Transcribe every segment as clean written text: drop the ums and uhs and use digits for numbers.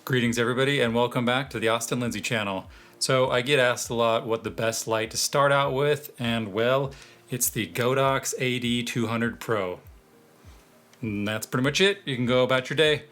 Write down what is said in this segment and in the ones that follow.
Greetings everybody and welcome back to the Austin Lindsay channel. So I get asked a lot what the best light to start out with, and well, it's the Godox AD200 Pro. And that's pretty much it. You can go about your day.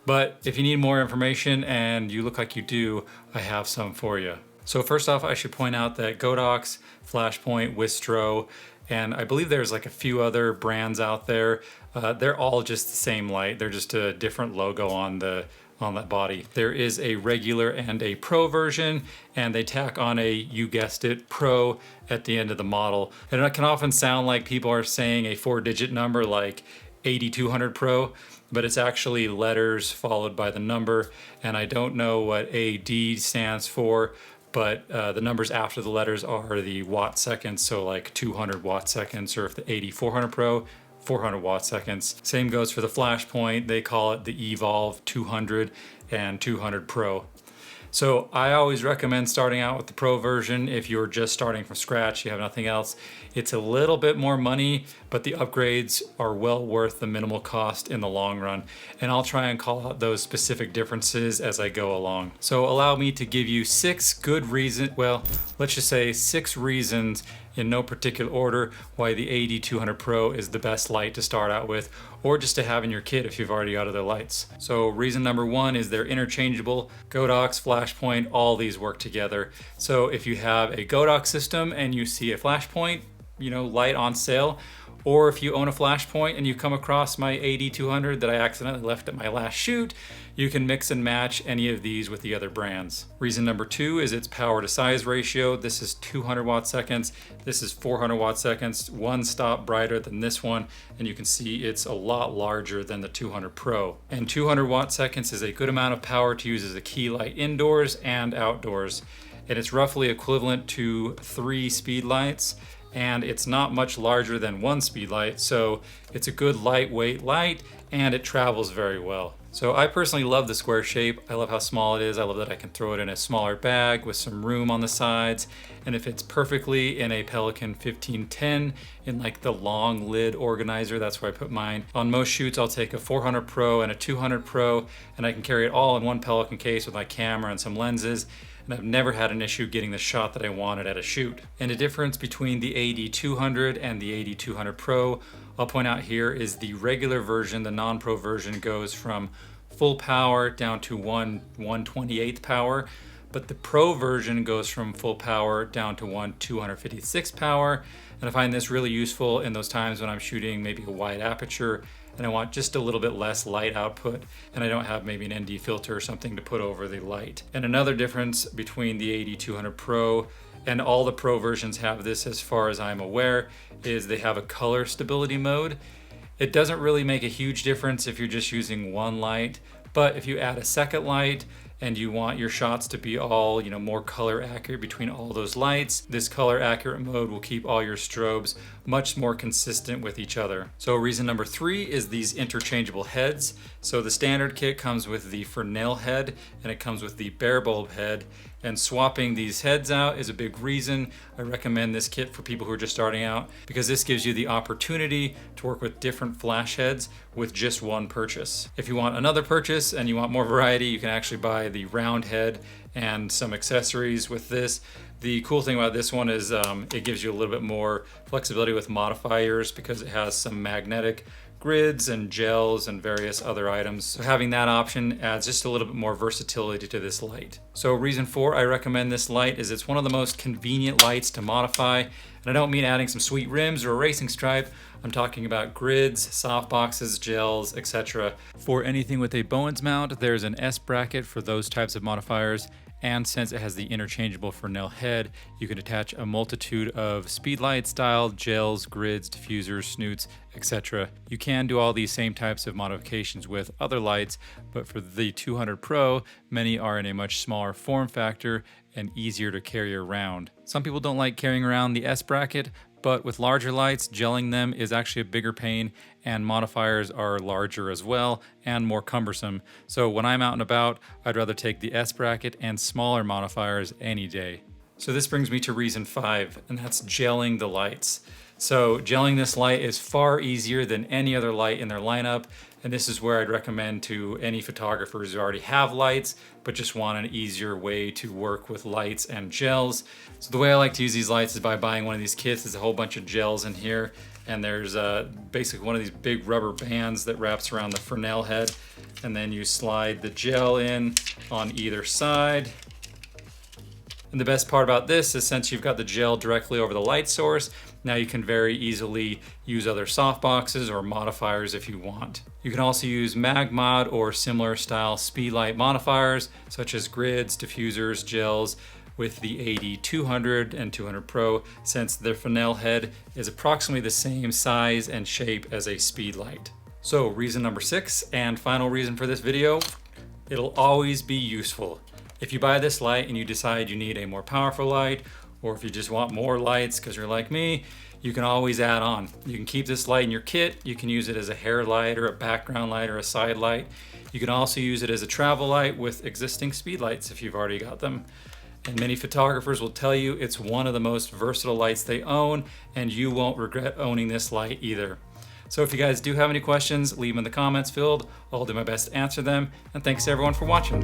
But if you need more information, and you look like you do, I have some for you. So first off, I should point out that Godox, Flashpoint, Wistro, and I believe there's like a few other brands out there. They're all just the same light. They're just a different logo on that body. There is a regular and a pro version, and they tack on a, you guessed it, pro at the end of the model. And it can often sound like people are saying a 4-digit number like 8200 Pro, but it's actually letters followed by the number. And I don't know what AD stands for, but the numbers after the letters are the watt seconds. So like 200 watt seconds, or if the AD400 Pro, 400 watt seconds. Same goes for the Flashpoint. They call it the Evolv 200 and 200 Pro. So I always recommend starting out with the Pro version if you're just starting from scratch, you have nothing else. It's a little bit more money, but the upgrades are well worth the minimal cost in the long run. And I'll try and call out those specific differences as I go along. So allow me to give you 6 good reasons, well, let's just say 6 reasons in no particular order why the AD200 Pro is the best light to start out with, or just to have in your kit if you've already got other lights. So reason number 1 is they're interchangeable. Godox, Flashpoint, all these work together. So if you have a Godox system and you see a Flashpoint, light on sale, or if you own a Flashpoint and you come across my AD200 that I accidentally left at my last shoot, you can mix and match any of these with the other brands. Reason number 2 is its power to size ratio. This is 200 watt seconds. This is 400 watt seconds, one stop brighter than this one. And you can see it's a lot larger than the 200 Pro. And 200 watt seconds is a good amount of power to use as a key light indoors and outdoors. And it's roughly equivalent to 3 speedlights. And it's not much larger than 1 speedlight, so it's a good lightweight light and it travels very well. So I personally love the square shape. I love how small it is. I love that I can throw it in a smaller bag with some room on the sides, and it fits perfectly in a Pelican 1510 in like the long lid organizer. That's where I put mine. On most shoots, I'll take a 400 Pro and a 200 Pro, and I can carry it all in one Pelican case with my camera and some lenses. And I've never had an issue getting the shot that I wanted at a shoot. And the difference between the AD200 and the AD200 Pro, I'll point out here, is the regular version, the non-pro version, goes from full power down to 1/128th power, but the Pro version goes from full power down to 1/256th power. And I find this really useful in those times when I'm shooting maybe a wide aperture and I want just a little bit less light output, and I don't have maybe an ND filter or something to put over the light. And another difference between the AD200 Pro, and all the Pro versions have this as far as I'm aware, is they have a color stability mode. It doesn't really make a huge difference if you're just using one light, but if you add a second light and you want your shots to be all, more color accurate between all those lights, this color accurate mode will keep all your strobes much more consistent with each other. So reason number 3 is these interchangeable heads. So the standard kit comes with the fresnel head, and it comes with the bare bulb head. And swapping these heads out is a big reason I recommend this kit for people who are just starting out, because this gives you the opportunity to work with different flash heads with just one purchase. If you want another purchase and you want more variety, you can actually buy the round head and some accessories with this. The cool thing about this one is it gives you a little bit more flexibility with modifiers, because it has some magnetic grids and gels and various other items. So having that option adds just a little bit more versatility to this light. So reason 4 I recommend this light is it's one of the most convenient lights to modify. And I don't mean adding some sweet rims or a racing stripe. I'm talking about grids, softboxes, gels, etc. For anything with a Bowens mount, there's an S bracket for those types of modifiers. And since it has the interchangeable Fresnel head, you can attach a multitude of speedlight style gels, grids, diffusers, snoots, etc. You can do all these same types of modifications with other lights, but for the 200 Pro, many are in a much smaller form factor and easier to carry around. Some people don't like carrying around the S bracket, but with larger lights, gelling them is actually a bigger pain, and modifiers are larger as well and more cumbersome. So when I'm out and about, I'd rather take the S bracket and smaller modifiers any day. So this brings me to reason 5, and that's gelling the lights. So gelling this light is far easier than any other light in their lineup, and this is where I'd recommend to any photographers who already have lights but just want an easier way to work with lights and gels. So the way I like to use these lights is by buying one of these kits. There's a whole bunch of gels in here, and there's basically one of these big rubber bands that wraps around the fresnel head, and then you slide the gel in on either side. And the best part about this is since you've got the gel directly over the light source, now you can very easily use other softboxes or modifiers if you want. You can also use mag mod or similar style speedlight modifiers such as grids, diffusers, gels with the AD200 and 200 Pro, since their fresnel head is approximately the same size and shape as a speedlight. So reason number 6 and final reason for this video, it'll always be useful. If you buy this light and you decide you need a more powerful light, or if you just want more lights because you're like me, you can always add on. You can keep this light in your kit. You can use it as a hair light or a background light or a side light. You can also use it as a travel light with existing speedlights if you've already got them. And many photographers will tell you it's one of the most versatile lights they own, and you won't regret owning this light either. So if you guys do have any questions, leave them in the comments field. I'll do my best to answer them. And thanks everyone for watching.